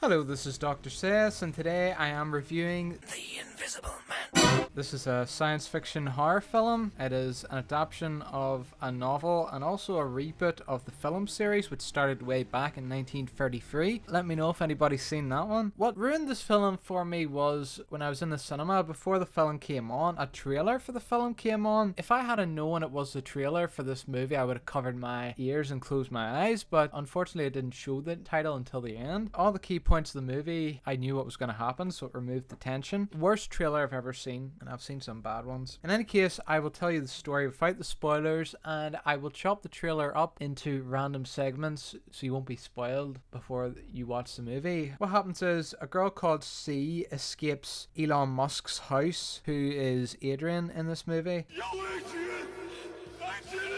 Hello, this is Dr. Sess, and today I am reviewing The Invisible Man. This is a science fiction horror film. It is an adaptation of a novel and also a reboot of the film series, which started way back in 1933. Let me know if anybody's seen that one. What ruined this film for me was when I was in the cinema before the film came on, a trailer for the film came on. If I had known it was the trailer for this movie, I would have covered my ears and closed my eyes, but unfortunately it didn't show the title until the end. All the key points of the movie, I knew what was going to happen, so it removed the tension. Worst trailer I've ever seen, and I've seen some bad ones. In any case, I will tell you the story without the spoilers, and I will chop the trailer up into random segments so you won't be spoiled before you watch the movie. What happens is a girl called C escapes Elon Musk's house, who is Adrian in this movie. Yo, Adrian! I did it!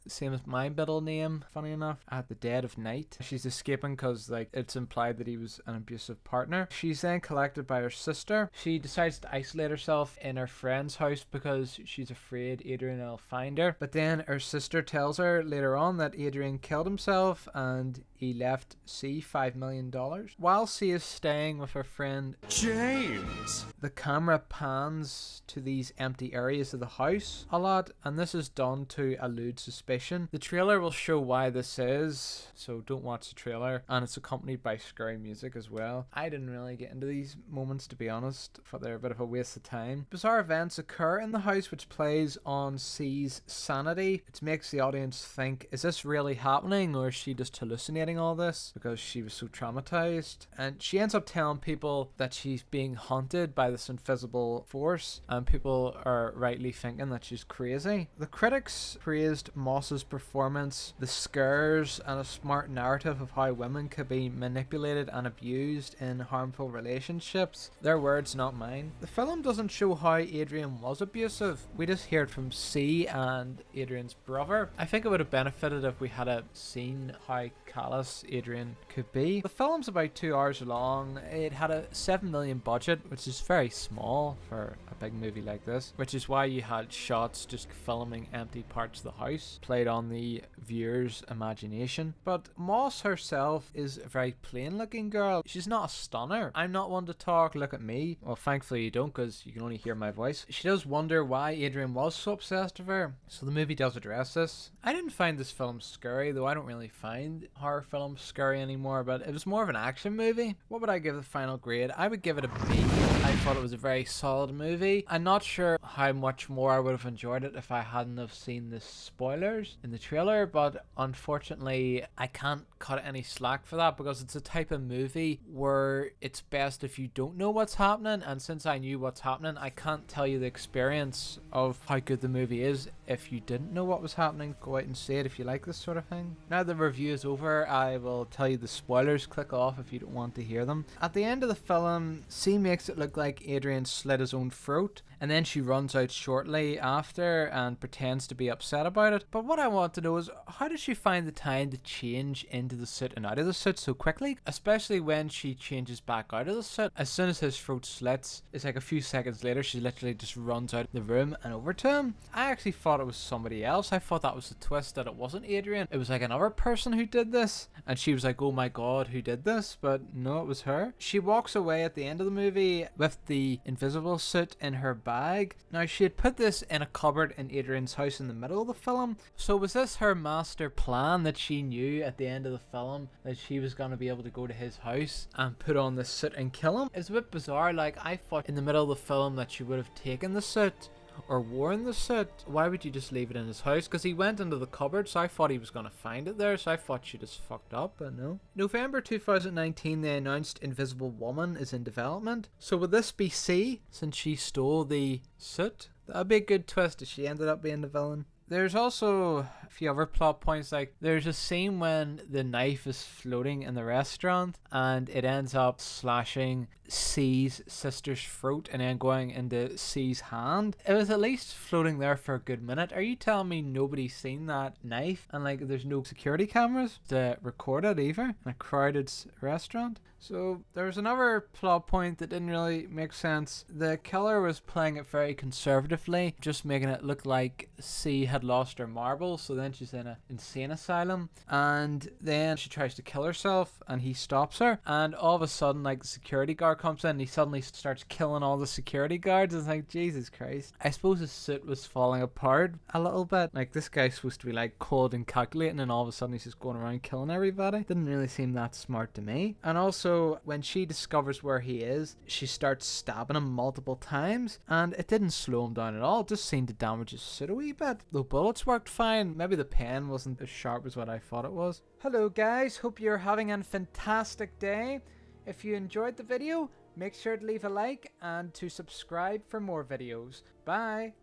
Same as my middle name, funny enough, at the dead of night. She's escaping because it's implied that he was an abusive partner. She's then collected by her sister. She decides to isolate herself in her friend's house because she's afraid Adrian will find her. But then her sister tells her later on that Adrian killed himself and he left C $5 million. While C is staying with her friend James! the camera pans to these empty areas of the house a lot, and this is done to elude suspicion. The trailer will show why this is, so don't watch the trailer, and it's accompanied by scary music as well. I didn't really get into these moments, to be honest, for they're a bit of a waste of time. Bizarre events occur in the house which plays on C's sanity. It makes the audience think, is this really happening, or is she just hallucinating all this because she was so traumatized? And she ends up telling people that she's being haunted by this invisible force, and people are rightly thinking that she's crazy. The critics praised Moss's performance, the scares, and a smart narrative of how women could be manipulated and abused in harmful relationships. Their words, not mine. The film doesn't show how Adrian was abusive. We just hear it from C and Adrian's brother. I think it would have benefited if we had seen how callous Adrian could be. The film's about 2 hours long. It had a $7 million budget, which is very small for a big movie like this, which is why you had shots just filming empty parts of the house, played on the viewer's imagination. But Moss herself is a very plain looking girl. She's not a stunner. I'm not one to talk, look at me. Well, thankfully you don't, because you can only hear my voice. She does wonder why Adrian was so obsessed with her, so the movie does address this. I didn't find this film scary, though I don't really find horror films scary anymore, but it was more of an action movie. What would I give the final grade? I would give it a B. I thought it was a very solid movie. I'm not sure how much more I would have enjoyed it if I hadn't have seen the spoilers in the trailer, but unfortunately I can't cut any slack for that because it's a type of movie where it's best if you don't know what's happening, and since I knew what's happening, I can't tell you the experience of how good the movie is if you didn't know what was happening. Go out and see it if you like this sort of thing. Now the review is over, I will tell you the spoilers. Click off if you don't want to hear them. At the end of the film, C makes it look like Adrian slit his own throat, and then she runs out shortly after and pretends to be upset about it. But what I want to know is, how did she find the time to change into the suit and out of the suit so quickly? Especially when she changes back out of the suit. As soon as his throat slits, it's like a few seconds later, she literally just runs out of the room and over to him. I actually thought it was somebody else. I thought that was the twist, that it wasn't Adrian. It was like another person who did this, and she was like, oh my god, who did this? But no, it was her. She walks away at the end of the movie with the invisible suit in her bag. Now, she had put this in a cupboard in Adrian's house in the middle of the film. So was this her master plan, that she knew at the end of the film that she was going to be able to go to his house and put on this suit and kill him? It's a bit bizarre. Like, I thought in the middle of the film that she would have taken the suit or worn the suit. Why would you just leave it in his house? Because he went into the cupboard, so I thought he was going to find it there, so I thought she just fucked up, but no. November 2019, they announced Invisible Woman is in development. So would this be C, since she stole the suit? That'd be a good twist if she ended up being the villain. There's also a few other plot points, like there's a scene when the knife is floating in the restaurant and it ends up slashing C's sister's throat and then going into C's hand. It was at least floating there for a good minute. Are you telling me nobody's seen that knife and like there's no security cameras to record it either in a crowded restaurant? So there's another plot point that didn't really make sense. The killer was playing it very conservatively, just making it look like C had lost her marbles, so then she's in an insane asylum, and then she tries to kill herself, and he stops her, and all of a sudden, like, the security guard comes in, and he suddenly starts killing all the security guards. It's like, Jesus Christ. I suppose his suit was falling apart a little bit. Like, this guy's supposed to be like cold and calculating, and all of a sudden he's just going around killing everybody. Didn't really seem that smart to me. And also, when she discovers where he is, she starts stabbing him multiple times, and it didn't slow him down at all. It just seemed to damage his suit a wee bit. The bullets worked fine. Maybe the pen wasn't as sharp as what I thought it was. Hello guys, hope you're having a fantastic day. If you enjoyed the video, make sure to leave a like and to subscribe for more videos. Bye!